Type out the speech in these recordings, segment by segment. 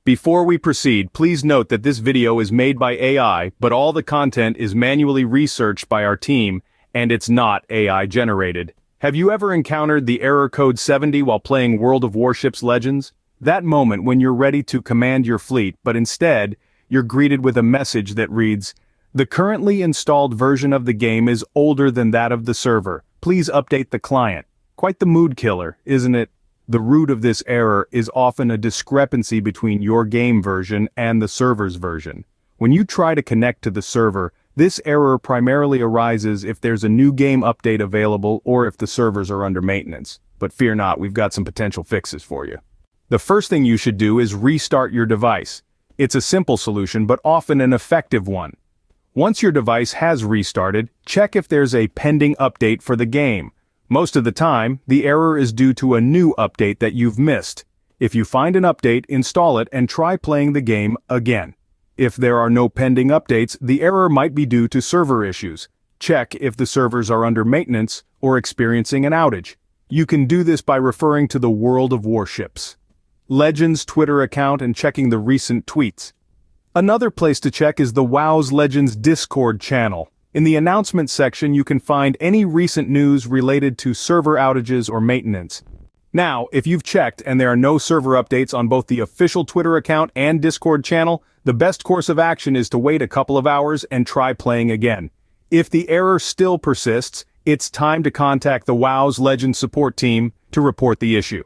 Before we proceed, please note that this video is made by AI, but all the content is manually researched by our team, and it's not AI generated. Have you ever encountered the error code 70 while playing World of Warships Legends? That moment when you're ready to command your fleet, but instead, you're greeted with a message that reads, "The currently installed version of the game is older than that of the server. Please update the client." Quite the mood killer, isn't it? The root of this error is often a discrepancy between your game version and the server's version. When you try to connect to the server, this error primarily arises if there's a new game update available or if the servers are under maintenance. But fear not, we've got some potential fixes for you. The first thing you should do is restart your device. It's a simple solution, but often an effective one. Once your device has restarted, check if there's a pending update for the game. Most of the time, the error is due to a new update that you've missed. If you find an update, install it and try playing the game again. If there are no pending updates, the error might be due to server issues. Check if the servers are under maintenance or experiencing an outage. You can do this by referring to the World of Warships Legends Twitter account and checking the recent tweets. Another place to check is the WoW's Legends Discord channel. In the announcements section, you can find any recent news related to server outages or maintenance. Now, if you've checked and there are no server updates on both the official Twitter account and Discord channel, the best course of action is to wait a couple of hours and try playing again. If the error still persists, it's time to contact the WoW's Legends support team to report the issue.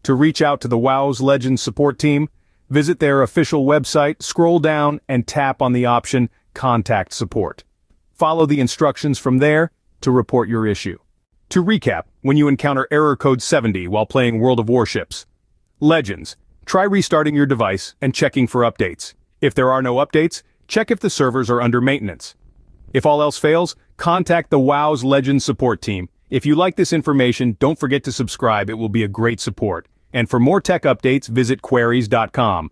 To reach out to the WoW's Legends support team, visit their official website, scroll down, and tap on the option Contact Support. Follow the instructions from there to report your issue. To recap, when you encounter error code 70 while playing World of Warships Legends, try restarting your device and checking for updates. If there are no updates, check if the servers are under maintenance. If all else fails, contact the WoW's Legends support team. If you like this information, don't forget to subscribe. It will be a great support. And for more tech updates, visit queries.com.